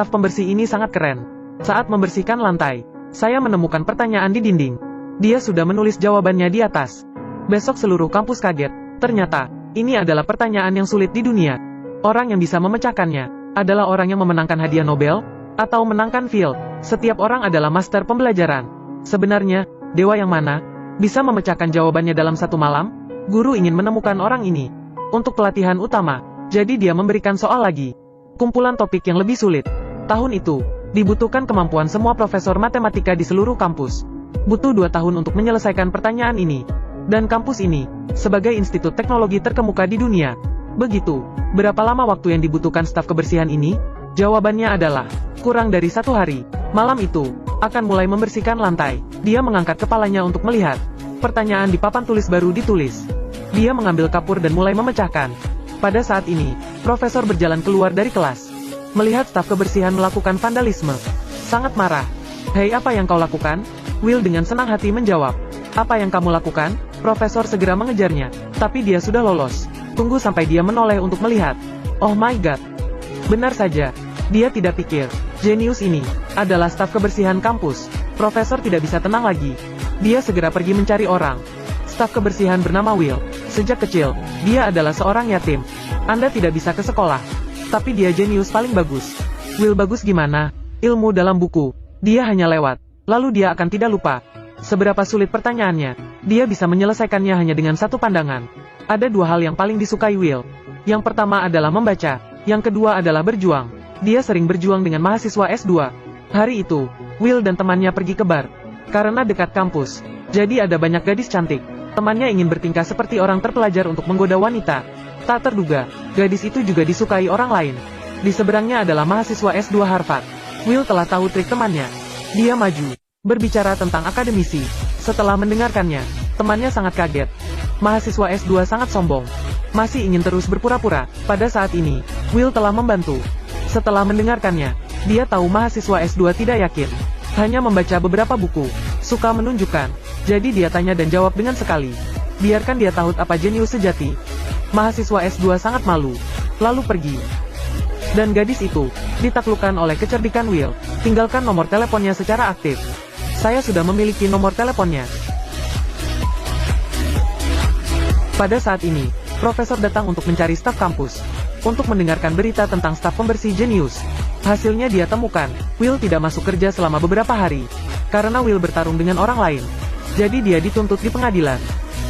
Staf pembersih ini sangat keren. Saat membersihkan lantai, saya menemukan pertanyaan di dinding. Dia sudah menulis jawabannya di atas. Besok seluruh kampus kaget. Ternyata, ini adalah pertanyaan yang sulit di dunia. Orang yang bisa memecahkannya adalah orang yang memenangkan hadiah Nobel atau menangkan Field. Setiap orang adalah master pembelajaran. Sebenarnya, dewa yang mana bisa memecahkan jawabannya dalam satu malam? Guru ingin menemukan orang ini untuk pelatihan utama. Jadi dia memberikan soal lagi. Kumpulan topik yang lebih sulit. Tahun itu, dibutuhkan kemampuan semua profesor matematika di seluruh kampus. Butuh 2 tahun untuk menyelesaikan pertanyaan ini. Dan kampus ini, sebagai institut teknologi terkemuka di dunia. Begitu, berapa lama waktu yang dibutuhkan staf kebersihan ini? Jawabannya adalah, kurang dari 1 hari. Malam itu, akan mulai membersihkan lantai. Dia mengangkat kepalanya untuk melihat. Pertanyaan di papan tulis baru ditulis. Dia mengambil kapur dan mulai memecahkan. Pada saat ini, profesor berjalan keluar dari kelas. Melihat staf kebersihan melakukan vandalisme. Sangat marah. Hei, apa yang kau lakukan? Will dengan senang hati menjawab. Apa yang kamu lakukan? Profesor segera mengejarnya. Tapi dia sudah lolos. Tunggu sampai dia menoleh untuk melihat. Oh my god. Benar saja. Dia tidak pikir. Jenius ini adalah staf kebersihan kampus. Profesor tidak bisa tenang lagi. Dia segera pergi mencari orang. Staf kebersihan bernama Will. Sejak kecil, dia adalah seorang yatim. Anda tidak bisa ke sekolah. Tapi dia jenius paling bagus. Will bagus gimana? Ilmu dalam buku. Dia hanya lewat. Lalu dia akan tidak lupa. Seberapa sulit pertanyaannya, dia bisa menyelesaikannya hanya dengan satu pandangan. Ada 2 hal yang paling disukai Will. Yang pertama adalah membaca. Yang kedua adalah berjuang. Dia sering berjuang dengan mahasiswa S2. Hari itu, Will dan temannya pergi ke bar. Karena dekat kampus, jadi ada banyak gadis cantik. Temannya ingin bertingkah seperti orang terpelajar untuk menggoda wanita. Tak terduga, gadis itu juga disukai orang lain. Di seberangnya adalah mahasiswa S2 Harvard. Will telah tahu trik temannya. Dia maju, berbicara tentang akademisi. Setelah mendengarkannya, temannya sangat kaget. Mahasiswa S2 sangat sombong. Masih ingin terus berpura-pura. Pada saat ini, Will telah membantu. Setelah mendengarkannya, dia tahu mahasiswa S2 tidak yakin. Hanya membaca beberapa buku. Suka menunjukkan. Jadi dia tanya dan jawab dengan sekali. Biarkan dia tahu apa jenius sejati. Mahasiswa S2 sangat malu. Lalu pergi. Dan gadis itu ditaklukkan oleh kecerdikan Will. Tinggalkan nomor teleponnya secara aktif. Saya sudah memiliki nomor teleponnya. Pada saat ini, profesor datang untuk mencari staf kampus. Untuk mendengarkan berita tentang staf pembersih jenius. Hasilnya dia temukan, Will tidak masuk kerja selama beberapa hari. Karena Will bertarung dengan orang lain. Jadi dia dituntut di pengadilan.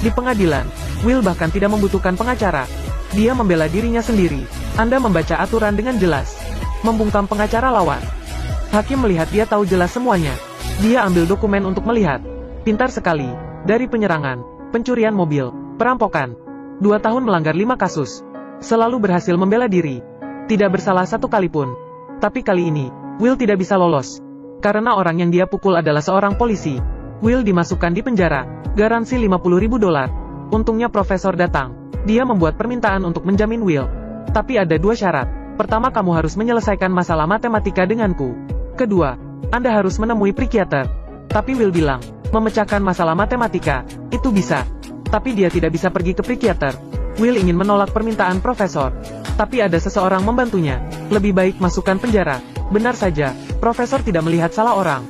Di pengadilan, Will bahkan tidak membutuhkan pengacara. Dia membela dirinya sendiri. Anda membaca aturan dengan jelas. Membungkam pengacara lawan. Hakim melihat dia tahu jelas semuanya. Dia ambil dokumen untuk melihat. Pintar sekali. Dari penyerangan, pencurian mobil, perampokan. 2 tahun melanggar 5 kasus. Selalu berhasil membela diri. Tidak bersalah satu kali pun. Tapi kali ini, Will tidak bisa lolos. Karena orang yang dia pukul adalah seorang polisi. Will dimasukkan di penjara. Garansi $50.000. Untungnya profesor datang. Dia membuat permintaan untuk menjamin Will. Tapi ada 2 syarat. Pertama, kamu harus menyelesaikan masalah matematika denganku. Kedua, Anda harus menemui psikiater. Tapi Will bilang, memecahkan masalah matematika, itu bisa. Tapi dia tidak bisa pergi ke psikiater. Will ingin menolak permintaan profesor. Tapi ada seseorang membantunya. Lebih baik masukkan penjara. Benar saja, profesor tidak melihat salah orang.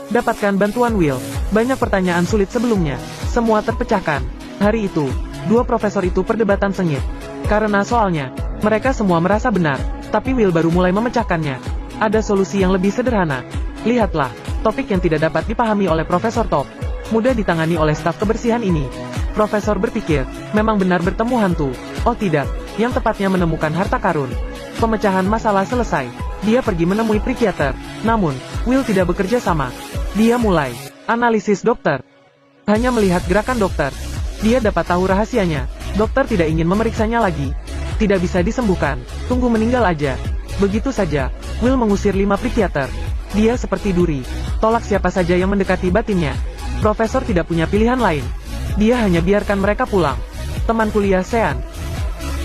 Dapatkan bantuan Will. Banyak pertanyaan sulit sebelumnya. Semua terpecahkan. Hari itu, 2 profesor itu perdebatan sengit. Karena soalnya, mereka semua merasa benar. Tapi Will baru mulai memecahkannya. Ada solusi yang lebih sederhana. Lihatlah, topik yang tidak dapat dipahami oleh Profesor Top. Mudah ditangani oleh staf kebersihan ini. Profesor berpikir, memang benar bertemu hantu. Oh tidak, yang tepatnya menemukan harta karun. Pemecahan masalah selesai. Dia pergi menemui psikiater. Namun, Will tidak bekerja sama. Dia mulai analisis dokter. Hanya melihat gerakan dokter, dia dapat tahu rahasianya. Dokter tidak ingin memeriksanya lagi. Tidak bisa disembuhkan. Tunggu meninggal aja. Begitu saja, Will mengusir 5 psikiater. Dia seperti duri. Tolak siapa saja yang mendekati batinnya. Profesor tidak punya pilihan lain. Dia hanya biarkan mereka pulang. Teman kuliah Sean.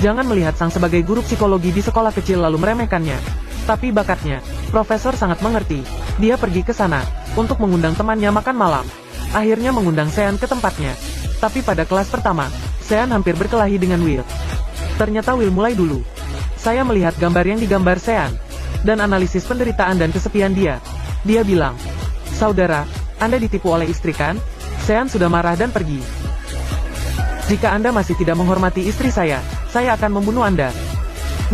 Jangan melihat Sang sebagai guru psikologi di sekolah kecil lalu meremehkannya. Tapi bakatnya, Profesor sangat mengerti. Dia pergi ke sana untuk mengundang temannya makan malam. Akhirnya mengundang Sean ke tempatnya. Tapi pada kelas pertama, Sean hampir berkelahi dengan Will. Ternyata Will mulai dulu. Saya melihat gambar yang digambar Sean. dan analisis penderitaan dan kesepian dia. Dia bilang, "Saudara, Anda ditipu oleh istri kan?" Sean sudah marah dan pergi. "Jika Anda masih tidak menghormati istri saya akan membunuh Anda."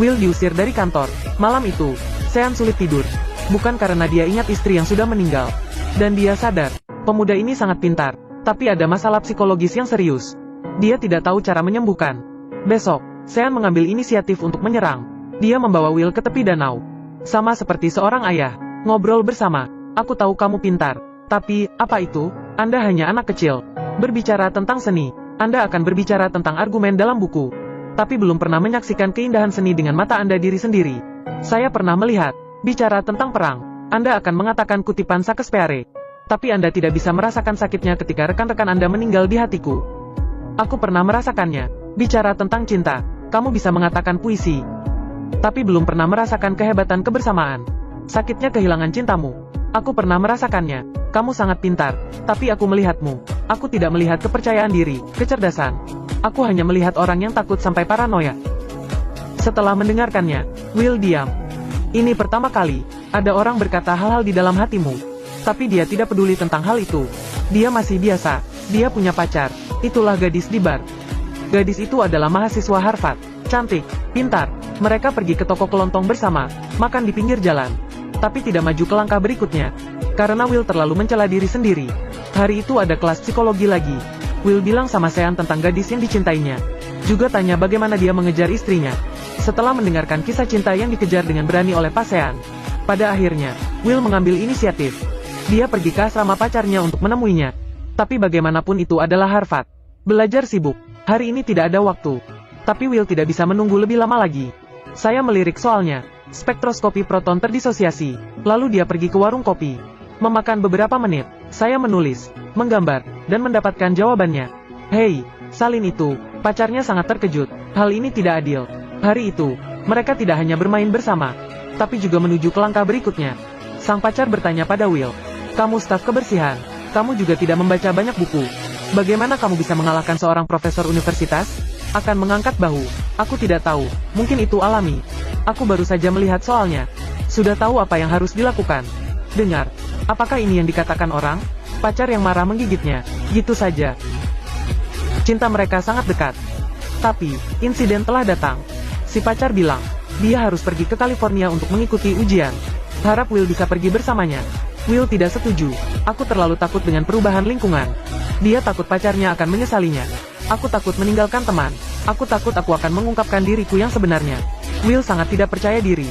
Will diusir dari kantor. Malam itu, Sean sulit tidur. Bukan karena dia ingat istri yang sudah meninggal. Dan dia sadar, pemuda ini sangat pintar, tapi ada masalah psikologis yang serius. Dia tidak tahu cara menyembuhkan. Besok, Sean mengambil inisiatif untuk menyerang. Dia membawa Will ke tepi danau. Sama seperti seorang ayah, ngobrol bersama. "Aku tahu kamu pintar. Tapi, apa itu? Anda hanya anak kecil. Berbicara tentang seni, Anda akan berbicara tentang argumen dalam buku. Tapi belum pernah menyaksikan keindahan seni dengan mata Anda diri sendiri. Saya pernah melihat, bicara tentang perang, Anda akan mengatakan kutipan Shakespeare. Tapi Anda tidak bisa merasakan sakitnya ketika rekan-rekan Anda meninggal di hatiku. Aku pernah merasakannya. Bicara tentang cinta, kamu bisa mengatakan puisi. Tapi belum pernah merasakan kehebatan kebersamaan. Sakitnya kehilangan cintamu. Aku pernah merasakannya. Kamu sangat pintar, tapi aku melihatmu. Aku tidak melihat kepercayaan diri, kecerdasan. Aku hanya melihat orang yang takut sampai paranoia." Setelah mendengarkannya, Will diam. Ini pertama kali, ada orang berkata hal-hal di dalam hatimu. Tapi dia tidak peduli tentang hal itu. Dia masih biasa, dia punya pacar. Itulah gadis di bar. Gadis itu adalah mahasiswa Harvard. Cantik, pintar. Mereka pergi ke toko kelontong bersama, makan di pinggir jalan. Tapi tidak maju ke langkah berikutnya. Karena Will terlalu mencela diri sendiri. Hari itu ada kelas psikologi lagi. Will bilang sama Sean tentang gadis yang dicintainya. Juga tanya bagaimana dia mengejar istrinya. Setelah mendengarkan kisah cinta yang dikejar dengan berani oleh Pak Sean, pada akhirnya, Will mengambil inisiatif. Dia pergi ke asrama pacarnya untuk menemuinya. Tapi bagaimanapun itu adalah Harvard. Belajar sibuk. Hari ini tidak ada waktu. Tapi Will tidak bisa menunggu lebih lama lagi. Saya melirik soalnya. Spektroskopi proton terdisosiasi. Lalu dia pergi ke warung kopi. Memakan beberapa menit. Saya menulis, menggambar, dan mendapatkan jawabannya. "Hei, salin itu." Pacarnya sangat terkejut. Hal ini tidak adil. Hari itu, mereka tidak hanya bermain bersama, tapi juga menuju ke langkah berikutnya. Sang pacar bertanya pada Will, "Kamu staf kebersihan. Kamu juga tidak membaca banyak buku. Bagaimana kamu bisa mengalahkan seorang profesor universitas?" Akan mengangkat bahu. "Aku tidak tahu. Mungkin itu alami. Aku baru saja melihat soalnya. Sudah tahu apa yang harus dilakukan." Dengar. Apakah ini yang dikatakan orang? Pacar yang marah menggigitnya. Gitu saja. Cinta mereka sangat dekat. Tapi, insiden telah datang. Si pacar bilang, dia harus pergi ke California untuk mengikuti ujian. Harap Will bisa pergi bersamanya. Will tidak setuju. "Aku terlalu takut dengan perubahan lingkungan." Dia takut pacarnya akan menyesalinya. "Aku takut meninggalkan teman. Aku takut aku akan mengungkapkan diriku yang sebenarnya." Will sangat tidak percaya diri.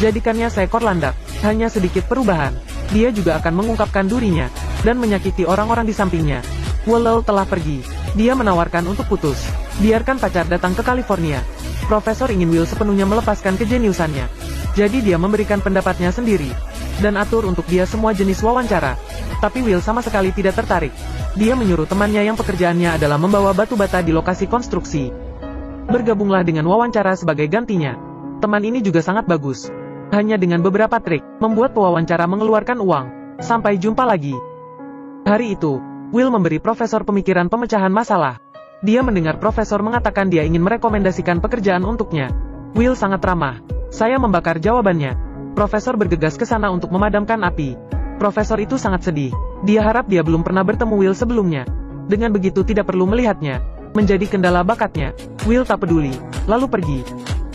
Jadikannya seekor landak. Hanya sedikit perubahan. Dia juga akan mengungkapkan durinya. Dan menyakiti orang-orang di sampingnya. Walau telah pergi. Dia menawarkan untuk putus. Biarkan pacar datang ke California. Profesor ingin Will sepenuhnya melepaskan kejeniusannya. Jadi dia memberikan pendapatnya sendiri. Dan atur untuk dia semua jenis wawancara. Tapi Will sama sekali tidak tertarik. Dia menyuruh temannya yang pekerjaannya adalah membawa batu bata di lokasi konstruksi. Bergabunglah dengan wawancara sebagai gantinya. Teman ini juga sangat bagus. Hanya dengan beberapa trik, membuat pewawancara mengeluarkan uang. Sampai jumpa lagi. Hari itu, Will memberi profesor pemikiran pemecahan masalah. Dia mendengar profesor mengatakan dia ingin merekomendasikan pekerjaan untuknya. Will sangat ramah. Saya membakar jawabannya. Profesor bergegas ke sana untuk memadamkan api. Profesor itu sangat sedih. Dia harap dia belum pernah bertemu Will sebelumnya. Dengan begitu tidak perlu melihatnya. Menjadi kendala bakatnya. Will tak peduli. Lalu pergi.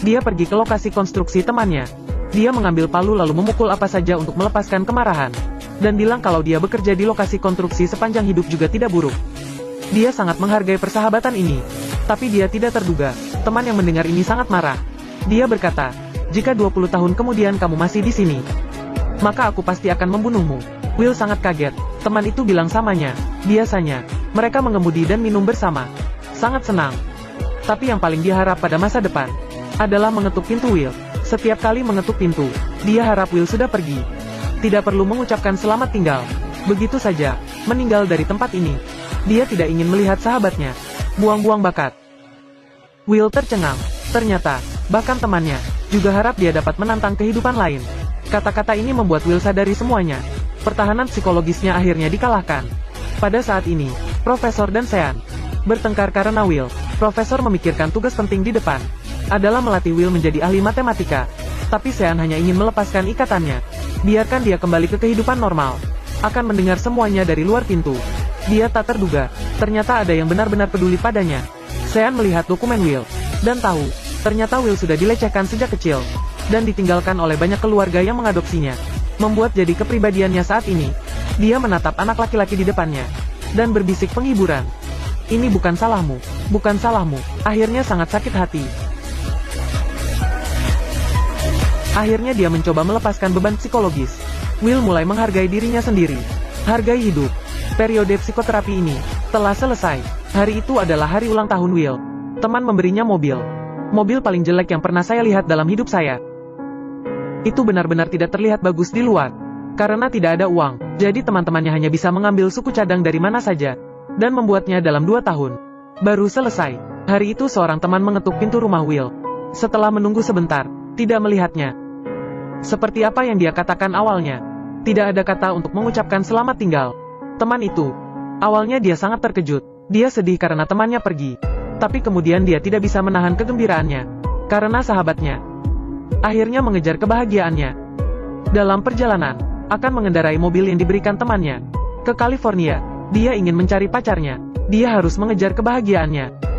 Dia pergi ke lokasi konstruksi temannya. Dia mengambil palu lalu memukul apa saja untuk melepaskan kemarahan. Dan bilang kalau dia bekerja di lokasi konstruksi sepanjang hidup juga tidak buruk. Dia sangat menghargai persahabatan ini. Tapi dia tidak terduga, teman yang mendengar ini sangat marah. Dia berkata, "Jika 20 tahun kemudian kamu masih di sini, maka aku pasti akan membunuhmu." Will sangat kaget. Teman itu bilang samanya. Biasanya, mereka mengemudi dan minum bersama. Sangat senang. Tapi yang paling dia harap pada masa depan adalah mengetuk pintu Will. Setiap kali mengetuk pintu, dia harap Will sudah pergi. Tidak perlu mengucapkan selamat tinggal. Begitu saja, meninggal dari tempat ini. Dia tidak ingin melihat sahabatnya. Buang-buang bakat. Will tercengang. Ternyata, bahkan temannya, juga harap dia dapat menantang kehidupan lain. Kata-kata ini membuat Will sadari semuanya. Pertahanan psikologisnya akhirnya dikalahkan. Pada saat ini, Profesor dan Sean bertengkar karena Will. Profesor memikirkan tugas penting di depan adalah melatih Will menjadi ahli matematika. Tapi Sean hanya ingin melepaskan ikatannya. Biarkan dia kembali ke kehidupan normal. Akan mendengar semuanya dari luar pintu. Dia tak terduga, ternyata ada yang benar-benar peduli padanya. Sean melihat dokumen Will, dan tahu, ternyata Will sudah dilecehkan sejak kecil, dan ditinggalkan oleh banyak keluarga yang mengadopsinya. Membuat jadi kepribadiannya saat ini. Dia menatap anak laki-laki di depannya, dan berbisik penghiburan. Ini bukan salahmu, bukan salahmu. Akhirnya sangat sakit hati. Akhirnya dia mencoba melepaskan beban psikologis. Will mulai menghargai dirinya sendiri. Hargai hidup. Periode psikoterapi ini telah selesai. Hari itu adalah hari ulang tahun Will. Teman memberinya mobil. Mobil paling jelek yang pernah saya lihat dalam hidup saya. Itu benar-benar tidak terlihat bagus di luar. Karena tidak ada uang, jadi teman-temannya hanya bisa mengambil suku cadang dari mana saja. Dan membuatnya dalam 2 tahun. Baru selesai. Hari itu seorang teman mengetuk pintu rumah Will. Setelah menunggu sebentar, tidak melihatnya. Seperti apa yang dia katakan awalnya. Tidak ada kata untuk mengucapkan selamat tinggal. Teman itu. Awalnya dia sangat terkejut. Dia sedih karena temannya pergi. Tapi kemudian dia tidak bisa menahan kegembiraannya. Karena sahabatnya. Akhirnya mengejar kebahagiaannya. Dalam perjalanan, akan mengendarai mobil yang diberikan temannya. Ke California. Dia ingin mencari pacarnya. Dia harus mengejar kebahagiaannya.